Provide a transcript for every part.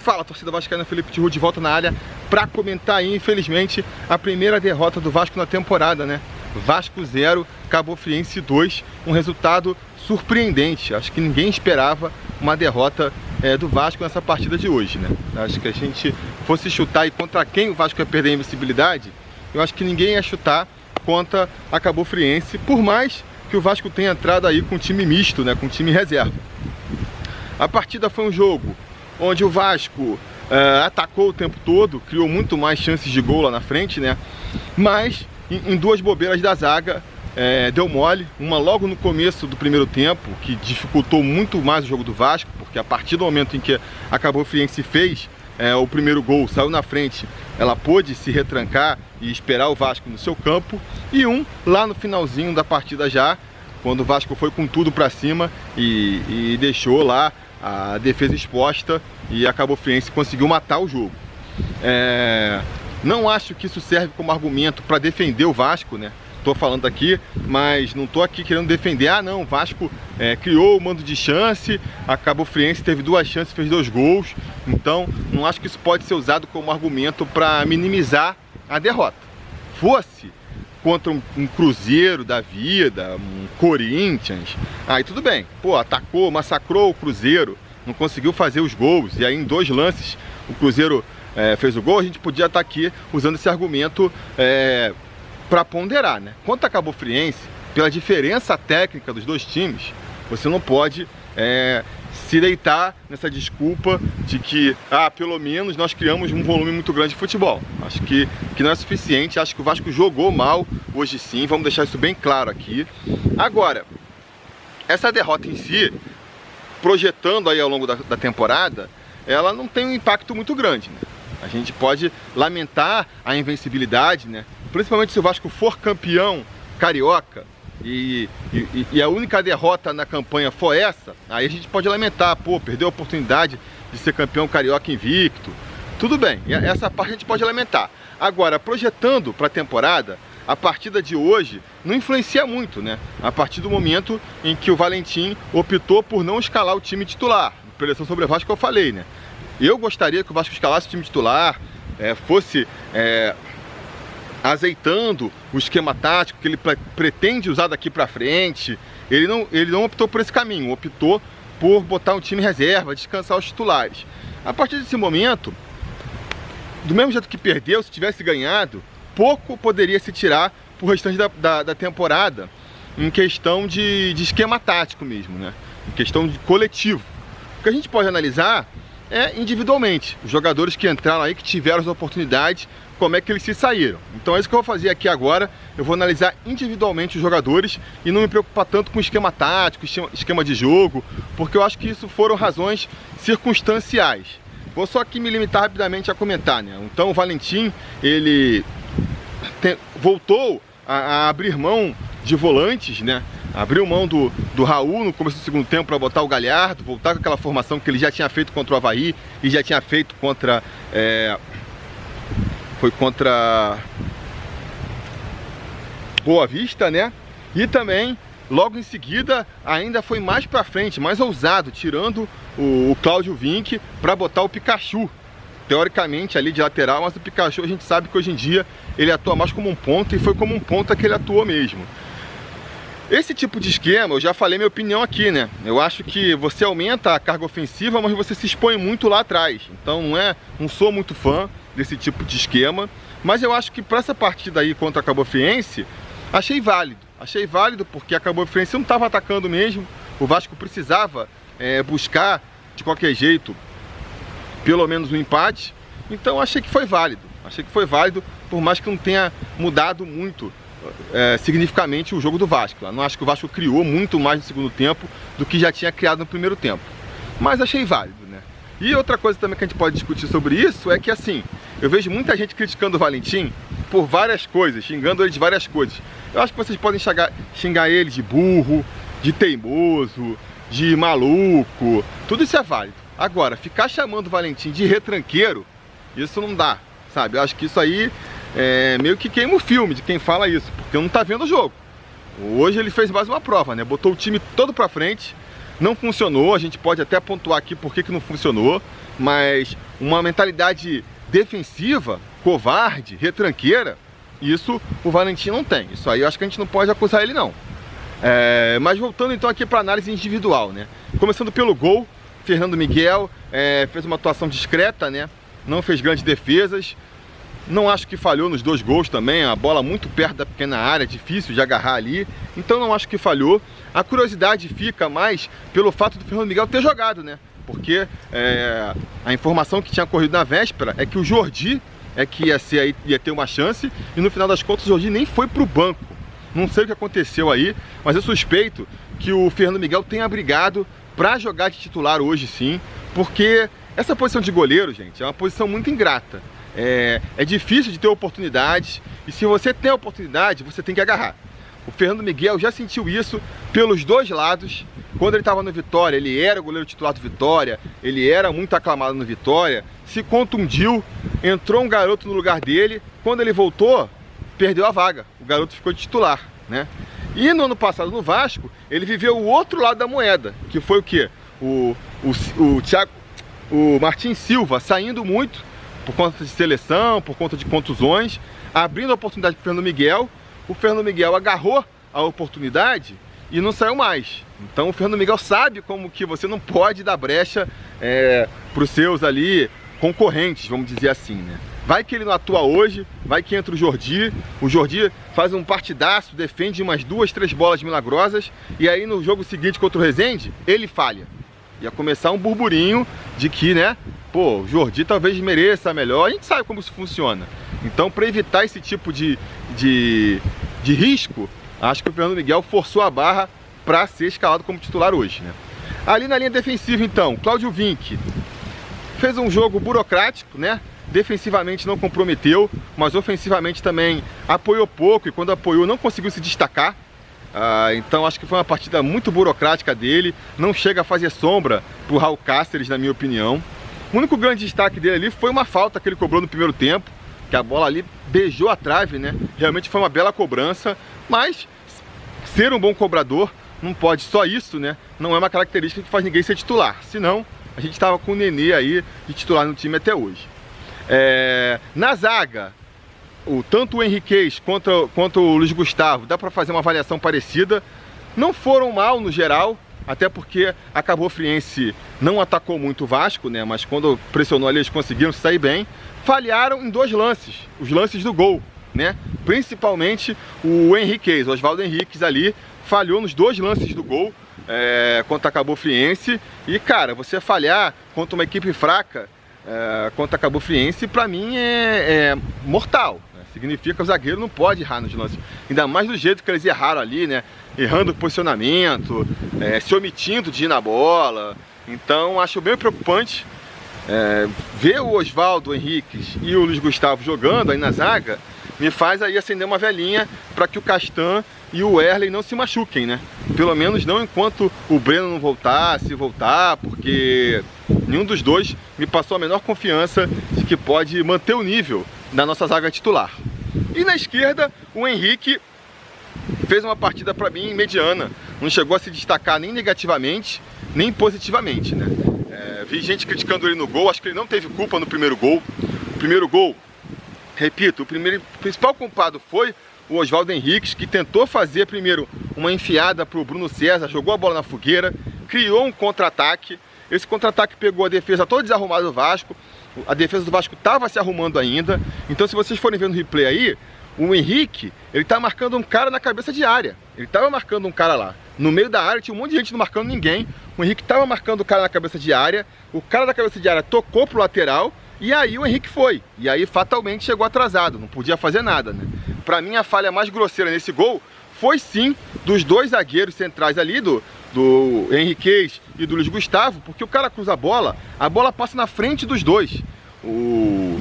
Fala, torcida vascaína, Felipe Tiru de volta na área para comentar aí, infelizmente, a primeira derrota do Vasco na temporada, né? Vasco 0, Cabo Friense 2, um resultado surpreendente. Acho que ninguém esperava uma derrota do Vasco nessa partida de hoje, né? Acho que a gente fosse chutar e contra quem o Vasco ia perder a invencibilidade, eu acho que ninguém ia chutar contra a Cabo Friense, por mais que o Vasco tenha entrado aí com um time misto, né? Com um time reserva. A partida foi um jogo onde o Vasco atacou o tempo todo, criou muito mais chances de gol lá na frente, né? Mas em duas bobeiras da zaga deu mole, uma logo no começo do primeiro tempo, que dificultou muito mais o jogo do Vasco, porque a partir do momento em que a Cabo Friense fez o primeiro gol, saiu na frente, ela pôde se retrancar e esperar o Vasco no seu campo, e um lá no finalzinho da partida já, quando o Vasco foi com tudo pra cima e deixou lá a defesa exposta e a Cabo Friense conseguiu matar o jogo. Não acho que isso serve como argumento para defender o Vasco, né? Tô falando aqui, mas não tô aqui querendo defender. Ah, não, o Vasco criou o mando de chance, a Cabo Friense teve 2 chances, fez 2 gols. Então, não acho que isso pode ser usado como argumento para minimizar a derrota. Fosse contra um Cruzeiro da vida, um Corinthians, aí tudo bem. Pô, atacou, massacrou o Cruzeiro, não conseguiu fazer os gols, e aí em 2 lances o Cruzeiro fez o gol, a gente podia estar aqui usando esse argumento para ponderar, né? Quanto a Cabo Friense, pela diferença técnica dos 2 times, você não pode se deitar nessa desculpa de que, pelo menos nós criamos um volume muito grande de futebol. Acho que não é suficiente, acho que o Vasco jogou mal hoje sim, vamos deixar isso bem claro aqui. Agora, essa derrota em si, projetando aí ao longo da temporada, ela não tem um impacto muito grande, né? A gente pode lamentar a invencibilidade, né? Principalmente se o Vasco for campeão carioca e a única derrota na campanha for essa, aí a gente pode lamentar, pô, perdeu a oportunidade de ser campeão carioca invicto. Tudo bem, essa parte a gente pode lamentar. Agora, projetando para a temporada, a partida de hoje não influencia muito, né? A partir do momento em que o Valentim optou por não escalar o time titular. Preleção sobre o Vasco que eu falei, né? Eu gostaria que o Vasco escalasse o time titular, fosse azeitando o esquema tático que ele pretende usar daqui para frente. Ele não optou por esse caminho, optou por botar um time reserva, descansar os titulares. A partir desse momento, do mesmo jeito que perdeu, se tivesse ganhado, pouco poderia se tirar pro restante da temporada em questão de esquema tático mesmo, né? Em questão de coletivo. O que a gente pode analisar individualmente, os jogadores que entraram aí, que tiveram as oportunidades, como é que eles se saíram. Então é isso que eu vou fazer aqui agora. Eu vou analisar individualmente os jogadores e não me preocupar tanto com esquema tático, esquema de jogo, porque eu acho que isso foram razões circunstanciais. Vou só aqui me limitar rapidamente a comentar, né? Então o Valentim, ele voltou a abrir mão de volantes, né? Abriu mão do Raul no começo do segundo tempo para botar o Galhardo, voltar com aquela formação que ele já tinha feito contra o Avaí e já tinha feito contra foi contra Boa Vista, né? E também, logo em seguida, ainda foi mais pra frente, mais ousado, tirando o Cláudio Vinck para botar o Pikachu, teoricamente ali de lateral, mas o Pikachu a gente sabe que hoje em dia ele atua mais como um ponta, e foi como um ponta que ele atuou mesmo. Esse tipo de esquema, eu já falei minha opinião aqui, né? Eu acho que você aumenta a carga ofensiva, mas você se expõe muito lá atrás. Então não sou muito fã desse tipo de esquema, mas eu acho que para essa partida aí contra a Cabo Friense, achei válido. Achei válido porque a Cabo Friense não estava atacando mesmo, o Vasco precisava buscar de qualquer jeito pelo menos um empate, então achei que foi válido. Achei que foi válido, por mais que não tenha mudado muito significativamente o jogo do Vasco. Eu não acho que o Vasco criou muito mais no segundo tempo do que já tinha criado no primeiro tempo, mas achei válido, né? E outra coisa também que a gente pode discutir sobre isso é que, assim, eu vejo muita gente criticando o Valentim por várias coisas, xingando ele de várias coisas. Eu acho que vocês podem xingar ele de burro, de teimoso, de maluco, tudo isso é válido. Agora, ficar chamando o Valentim de retranqueiro, isso não dá, sabe? Eu acho que isso aí meio que queima o filme de quem fala isso, porque não tá vendo o jogo. Hoje ele fez mais uma prova, né? Botou o time todo pra frente, Não funcionou, a gente pode até pontuar aqui por que não funcionou, mas uma mentalidade defensiva, covarde, retranqueira, isso o Valentim não tem. Isso aí eu acho que a gente não pode acusar ele não. Mas voltando então aqui para análise individual, né? Começando pelo gol, Fernando Miguel fez uma atuação discreta, né? Não fez grandes defesas. Não acho que falhou nos 2 gols também, a bola muito perto da pequena área, difícil de agarrar ali, então não acho que falhou. A curiosidade fica mais pelo fato do Fernando Miguel ter jogado, né? Porque a informação que tinha corrido na véspera é que o Jordi que ia ter uma chance, e no final das contas o Jordi nem foi pro banco. Não sei o que aconteceu aí, mas eu suspeito que o Fernando Miguel tenha brigado para jogar de titular hoje sim, porque essa posição de goleiro, gente, é uma posição muito ingrata. É difícil de ter oportunidades, e se você tem a oportunidade, você tem que agarrar. O Fernando Miguel já sentiu isso pelos 2 lados. Quando ele estava no Vitória, ele era o goleiro titular do Vitória, ele era muito aclamado no Vitória, se contundiu, entrou um garoto no lugar dele, quando ele voltou, perdeu a vaga, o garoto ficou de titular, né? E no ano passado no Vasco, ele viveu o outro lado da moeda, que foi o quê? O Martin Silva saindo muito, por conta de seleção, por conta de contusões, abrindo a oportunidade para o Fernando Miguel. O Fernando Miguel agarrou a oportunidade e não saiu mais. Então o Fernando Miguel sabe como que você não pode dar brecha para os seus ali concorrentes, vamos dizer assim, né? Vai que ele não atua hoje, vai que entra o Jordi faz um partidaço, defende umas 2, 3 bolas milagrosas, e aí no jogo seguinte contra o Resende, ele falha. Ia começar um burburinho de que, né, pô, o Jordi talvez mereça melhor. A gente sabe como isso funciona. Então, para evitar esse tipo de risco, acho que o Fernando Miguel forçou a barra para ser escalado como titular hoje, né? Ali na linha defensiva, então, Cláudio Vinck fez um jogo burocrático, né? Defensivamente não comprometeu, mas ofensivamente também apoiou pouco, e quando apoiou não conseguiu se destacar. Então acho que foi uma partida muito burocrática dele, não chega a fazer sombra pro Raul Cáceres, na minha opinião. O único grande destaque dele ali foi uma falta que ele cobrou no primeiro tempo, que a bola ali beijou a trave, né? Realmente foi uma bela cobrança, mas ser um bom cobrador não pode só isso, né? Não é uma característica que faz ninguém ser titular, senão a gente estava com o Nenê aí de titular no time até hoje. Na zaga, tanto o Henriquez quanto o Luiz Gustavo, dá para fazer uma avaliação parecida. Não foram mal no geral, até porque a Cabo Friense não atacou muito o Vasco, né? Mas quando pressionou ali eles conseguiram sair bem. Falharam em 2 lances, os lances do gol, né? Principalmente o Henriquez, o Oswaldo Henriquez ali, falhou nos 2 lances do gol contra a Cabo Friense. E cara, você falhar contra uma equipe fraca, contra a Cabo Friense, pra mim é mortal. Significa que o zagueiro não pode errar nos lances. Ainda mais do jeito que eles erraram ali, né? Errando o posicionamento, se omitindo de ir na bola. Então acho bem preocupante ver o Oswaldo Henriquez e o Luiz Gustavo jogando aí na zaga. Me faz aí acender uma velhinha para que o Castan e o Erley não se machuquem, né? Pelo menos não enquanto o Breno não voltar, se voltar, porque nenhum dos dois me passou a menor confiança de que pode manter o nível da nossa zaga titular. E na esquerda, o Henrique fez uma partida para mim mediana, não chegou a se destacar nem negativamente, nem positivamente, né? Vi gente criticando ele no gol, acho que ele não teve culpa no primeiro gol. O primeiro gol, repito, o principal culpado foi o Oswaldo Henriquez, que tentou fazer primeiro uma enfiada para o Bruno César, jogou a bola na fogueira, criou um contra-ataque. Esse contra-ataque pegou a defesa toda desarrumada do Vasco. A defesa do Vasco estava se arrumando ainda. Então, se vocês forem vendo o replay aí, o Henrique, ele tá marcando um cara na cabeça de área. Ele tava marcando um cara lá. No meio da área tinha um monte de gente não marcando ninguém. O Henrique tava marcando o cara na cabeça de área. O cara da cabeça de área tocou pro lateral. E aí o Henrique foi. E aí fatalmente chegou atrasado. Não podia fazer nada, né? Pra mim a falha mais grosseira nesse gol foi sim dos 2 zagueiros centrais ali, do Henriquez e do Luiz Gustavo, porque o cara cruza a bola passa na frente dos dois. O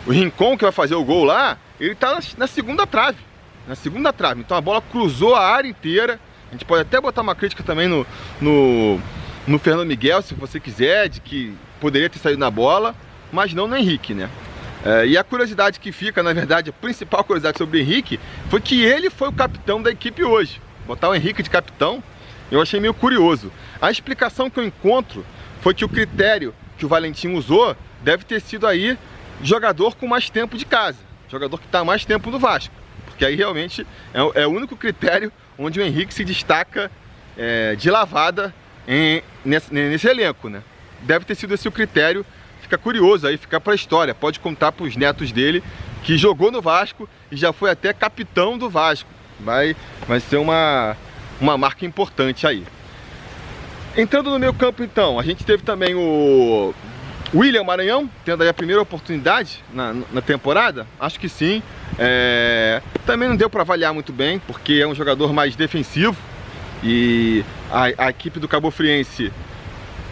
Rincon, que vai fazer o gol lá, ele tá na segunda trave. Na segunda trave. Então a bola cruzou a área inteira. A gente pode até botar uma crítica também no Fernando Miguel, se você quiser, de que poderia ter saído na bola, mas não no Henrique, né? E a curiosidade que fica, na verdade, a principal curiosidade sobre o Henrique foi que ele foi o capitão da equipe hoje. Botar o Henrique de capitão eu achei meio curioso. A explicação que eu encontro foi que o critério que o Valentim usou deve ter sido aí jogador com mais tempo de casa, jogador que está mais tempo no Vasco, porque aí realmente é o único critério onde o Henrique se destaca de lavada nesse elenco, né? Deve ter sido esse o critério. Fica curioso aí, fica para a história, pode contar para os netos dele que jogou no Vasco e já foi até capitão do Vasco. Vai ser uma marca importante aí. Entrando no meio campo então, a gente teve também o William Maranhão, tendo aí a primeira oportunidade na temporada, acho que sim. Também não deu para avaliar muito bem, porque é um jogador mais defensivo e a equipe do Cabo Friense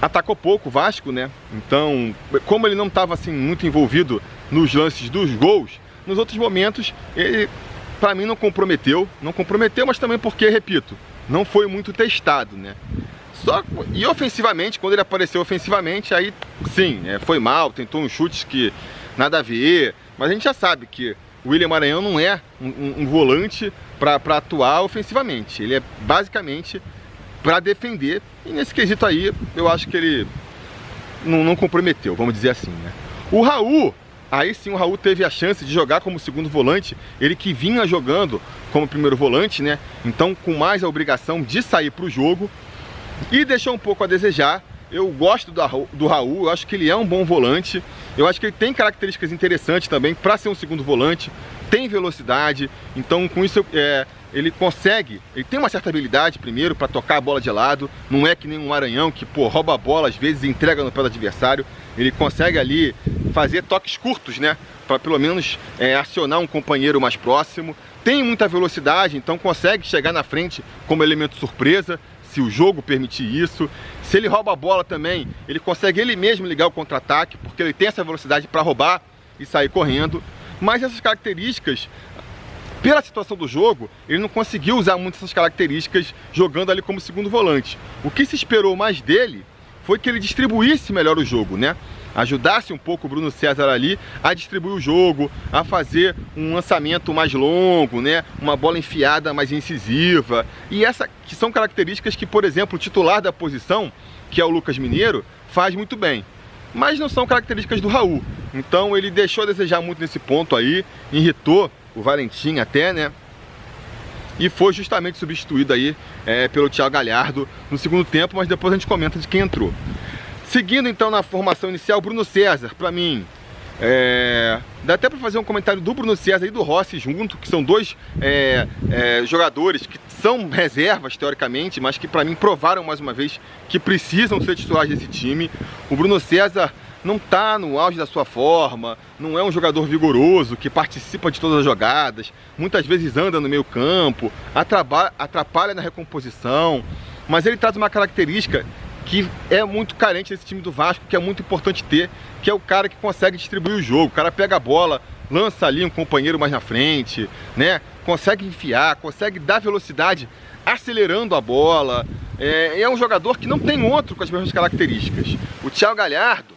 atacou pouco o Vasco, né? Então, como ele não estava assim muito envolvido nos lances dos gols, nos outros momentos ele, para mim, não comprometeu, mas também porque, repito, não foi muito testado, né? E ofensivamente, quando ele apareceu ofensivamente, aí sim, foi mal, tentou uns chutes que nada a ver, mas a gente já sabe que o William Maranhão não é um volante para atuar ofensivamente, ele é basicamente para defender, e nesse quesito aí eu acho que ele não comprometeu, vamos dizer assim, né? O Raul, aí sim o Raul teve a chance de jogar como segundo volante, ele que vinha jogando como primeiro volante, né? Então com mais a obrigação de sair para o jogo, e deixou um pouco a desejar. Eu gosto do Raul, eu acho que ele é um bom volante, eu acho que ele tem características interessantes também para ser um segundo volante, tem velocidade, então com isso ele tem uma certa habilidade primeiro para tocar a bola de lado, não é que nem um Maranhão que rouba a bola às vezes e entrega no pé do adversário, ele consegue ali fazer toques curtos, né, para pelo menos acionar um companheiro mais próximo, tem muita velocidade, então consegue chegar na frente como elemento surpresa, se o jogo permitir isso. Se ele rouba a bola também, ele consegue ele mesmo ligar o contra-ataque, porque ele tem essa velocidade para roubar e sair correndo. Mas essas características, pela situação do jogo, ele não conseguiu usar muito essas características jogando ali como segundo volante. O que se esperou mais dele foi que ele distribuísse melhor o jogo, né? Ajudasse um pouco o Bruno César ali a distribuir o jogo, a fazer um lançamento mais longo, né? Uma bola enfiada mais incisiva. E essa que são características que, por exemplo, o titular da posição, que é o Lucas Mineiro, faz muito bem. Mas não são características do Raul. Então ele deixou a desejar muito nesse ponto aí, irritou o Valentim até, né? E foi justamente substituído aí pelo Thiago Galhardo no segundo tempo, mas depois a gente comenta de quem entrou. Seguindo então na formação inicial, Bruno César, para mim, dá até para fazer um comentário do Bruno César e do Rossi junto, que são dois jogadores que são reservas teoricamente, mas que para mim provaram mais uma vez que precisam ser titulares desse time. O Bruno César não está no auge da sua forma, não é um jogador vigoroso, que participa de todas as jogadas, muitas vezes anda no meio campo, atrapalha na recomposição, mas ele traz uma característica que é muito carente desse time do Vasco, que é muito importante ter, que é o cara que consegue distribuir o jogo. O cara pega a bola, lança ali um companheiro mais na frente, né? Consegue enfiar, consegue dar velocidade acelerando a bola. É um jogador que não tem outro com as mesmas características. O Thiago Galhardo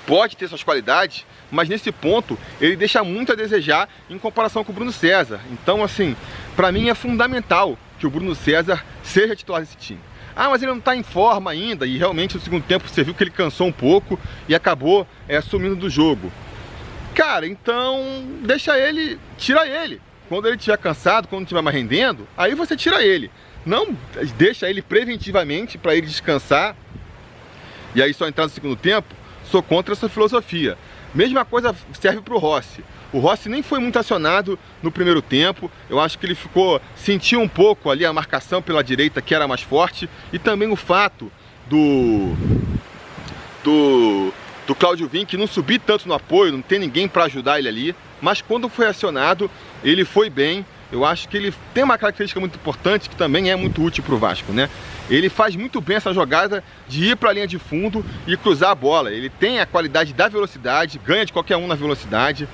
pode ter suas qualidades, mas nesse ponto ele deixa muito a desejar em comparação com o Bruno César. Então, assim, para mim é fundamental que o Bruno César seja titular desse time. Ah, mas ele não está em forma ainda, e realmente no segundo tempo você viu que ele cansou um pouco e acabou sumindo do jogo. Cara, então tira ele. Quando ele estiver cansado, quando não estiver mais rendendo, aí você tira ele. Não deixa ele preventivamente para ele descansar e aí só entrar no segundo tempo. Sou contra essa filosofia. Mesma coisa serve para o Rossi. O Rossi nem foi muito acionado no primeiro tempo. Eu acho que ele sentiu um pouco ali a marcação pela direita, que era mais forte. E também o fato do Cláudio Vinck não subir tanto no apoio, não tem ninguém para ajudar ele ali. Mas quando foi acionado, ele foi bem. Eu acho que ele tem uma característica muito importante que também é muito útil para o Vasco, né? Ele faz muito bem essa jogada de ir para a linha de fundo e cruzar a bola. Ele tem a qualidade da velocidade, ganha de qualquer um na velocidade.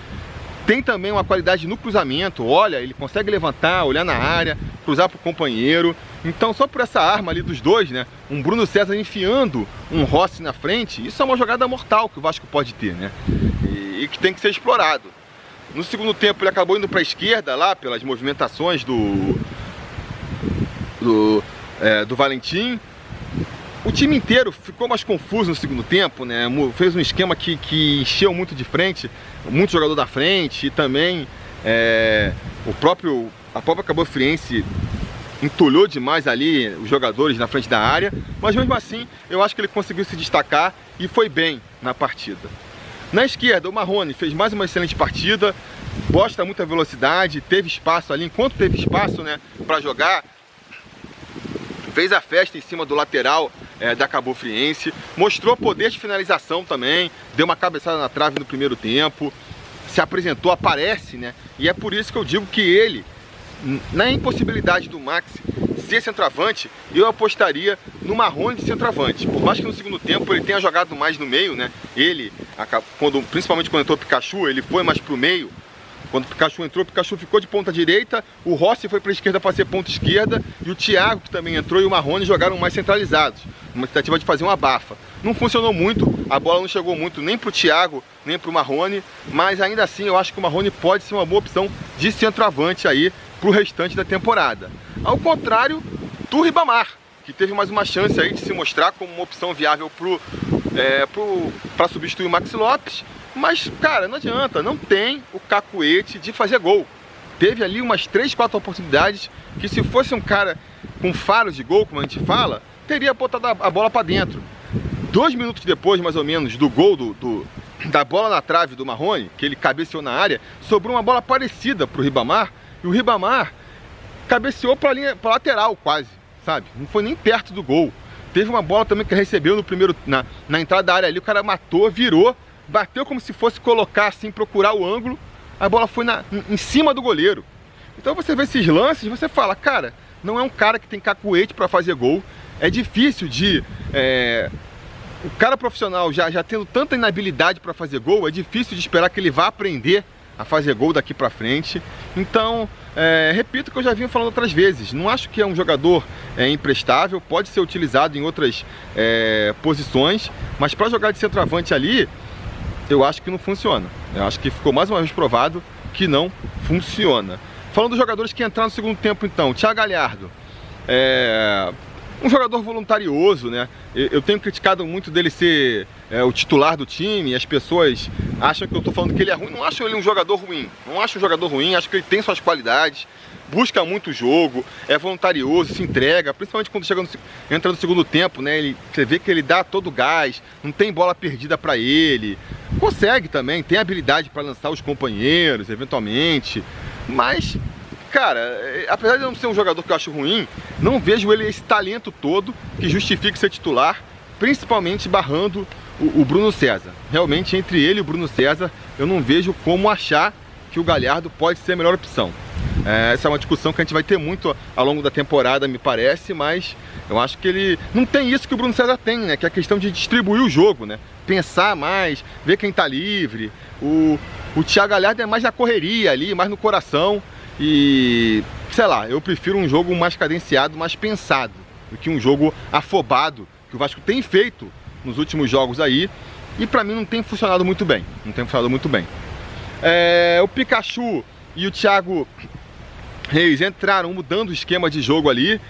Tem também uma qualidade no cruzamento, olha, ele consegue levantar, olhar na área, cruzar para o companheiro. Então só por essa arma ali dos dois, né? Um Bruno César enfiando um Rossi na frente, isso é uma jogada mortal que o Vasco pode ter, né? E que tem que ser explorado. No segundo tempo ele acabou indo para a esquerda lá, pelas movimentações do do Valentim. O time inteiro ficou mais confuso no segundo tempo, né? Fez um esquema que encheu muito de frente, muito jogador da frente, e também a própria Cabo Friense entulhou demais ali os jogadores na frente da área, mas mesmo assim eu acho que ele conseguiu se destacar e foi bem na partida. Na esquerda, o Marrone fez mais uma excelente partida, gosta muita velocidade, teve espaço ali, enquanto teve espaço, né, para jogar, fez a festa em cima do lateral da Cabo Friense, mostrou poder de finalização também, deu uma cabeçada na trave no primeiro tempo, se apresentou, aparece, né? E é por isso que eu digo que ele, na impossibilidade do Max ser centroavante, eu apostaria no Marrone de centroavante. Por mais que no segundo tempo ele tenha jogado mais no meio, né? Ele, principalmente quando entrou o Pikachu, ele foi mais pro meio. Quando o Pikachu entrou, o Pikachu ficou de ponta direita, o Rossi foi para a esquerda para ser ponta esquerda, e o Thiago, que também entrou, e o Marrone jogaram mais centralizados, uma tentativa de fazer uma abafa. Não funcionou muito, a bola não chegou muito nem para o Thiago, nem para o Marrone, mas ainda assim eu acho que o Marrone pode ser uma boa opção de centroavante aí para o restante da temporada. Ao contrário do Ribamar, que teve mais uma chance aí de se mostrar como uma opção viável para substituir o Maxi Lopes. Mas, cara, não adianta, não tem o cacuete de fazer gol. Teve ali umas 3, 4 oportunidades que, se fosse um cara com faros de gol, como a gente fala, teria botado a bola para dentro. 2 minutos depois, mais ou menos, do gol da bola na trave do Marrone, que ele cabeceou na área, sobrou uma bola parecida para o Ribamar, e o Ribamar cabeceou para a lateral quase, sabe? Não foi nem perto do gol. Teve uma bola também que recebeu no primeiro, na entrada da área ali, o cara matou, virou, bateu como se fosse colocar assim, procurar o ângulo, a bola foi em cima do goleiro. Então você vê esses lances, você fala, cara, não é um cara que tem cacuete para fazer gol, é difícil de... o cara profissional já tendo tanta inabilidade para fazer gol, é difícil de esperar que ele vá aprender a fazer gol daqui para frente. Então, repito o que eu já vinha falando outras vezes, não acho que é um jogador imprestável, pode ser utilizado em outras posições, mas para jogar de centroavante ali, eu acho que não funciona. Eu acho que ficou mais uma vez provado que não funciona. Falando dos jogadores que entraram no segundo tempo, então, Thiago Galhardo, um jogador voluntarioso, né? Eu tenho criticado muito dele ser o titular do time, as pessoas acham que eu tô falando que ele é ruim. Não acho ele um jogador ruim, não acho um jogador ruim, acho que ele tem suas qualidades, busca muito o jogo, é voluntarioso, se entrega, principalmente quando entra no segundo tempo, né? Você vê que ele dá todo o gás, não tem bola perdida para ele, consegue também, tem habilidade para lançar os companheiros, eventualmente, mas... Cara, apesar de não ser um jogador que eu acho ruim, não vejo ele esse talento todo que justifique ser titular, principalmente barrando o Bruno César. Realmente, entre ele e o Bruno César, eu não vejo como achar que o Galhardo pode ser a melhor opção. Essa é uma discussão que a gente vai ter muito ao longo da temporada, me parece, mas eu acho que ele não tem isso que o Bruno César tem, né? Que é a questão de distribuir o jogo, né? Pensar mais, ver quem tá livre. O Thiago Galhardo é mais na correria ali, mais no coração. E, sei lá, eu prefiro um jogo mais cadenciado, mais pensado, do que um jogo afobado, que o Vasco tem feito nos últimos jogos aí, e pra mim não tem funcionado muito bem. Não tem funcionado muito bem. O Pikachu e o Thiago Reis entraram mudando o esquema de jogo ali.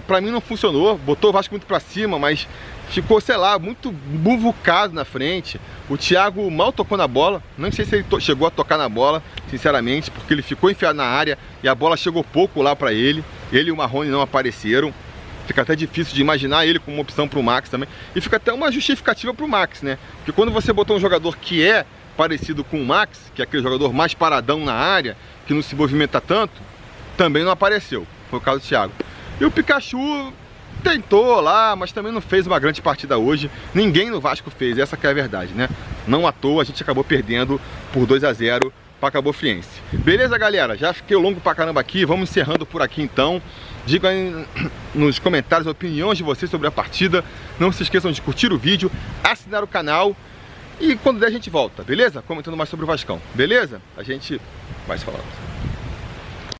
Pra mim não funcionou, botou o Vasco muito pra cima, mas ficou, sei lá, muito muvucado na frente. O Thiago mal tocou na bola, não sei se ele chegou a tocar na bola, sinceramente, porque ele ficou enfiado na área e a bola chegou pouco lá pra ele. Ele e o Marrone não apareceram. Fica até difícil de imaginar ele como uma opção pro Max também. E fica até uma justificativa pro Max, né? Porque quando você botou um jogador que é parecido com o Max, que é aquele jogador mais paradão na área, que não se movimenta tanto, também não apareceu. Foi o caso do Thiago. E o Pikachu tentou lá, mas também não fez uma grande partida hoje. Ninguém no Vasco fez, essa que é a verdade, né? Não à toa a gente acabou perdendo por 2-0 para Cabo Friense. Beleza, galera? Já fiquei longo pra caramba aqui, vamos encerrando por aqui então. Diga aí nos comentários a opinião de vocês sobre a partida. Não se esqueçam de curtir o vídeo, assinar o canal e quando der a gente volta, beleza? Comentando mais sobre o Vascão, beleza? A gente vai se falando.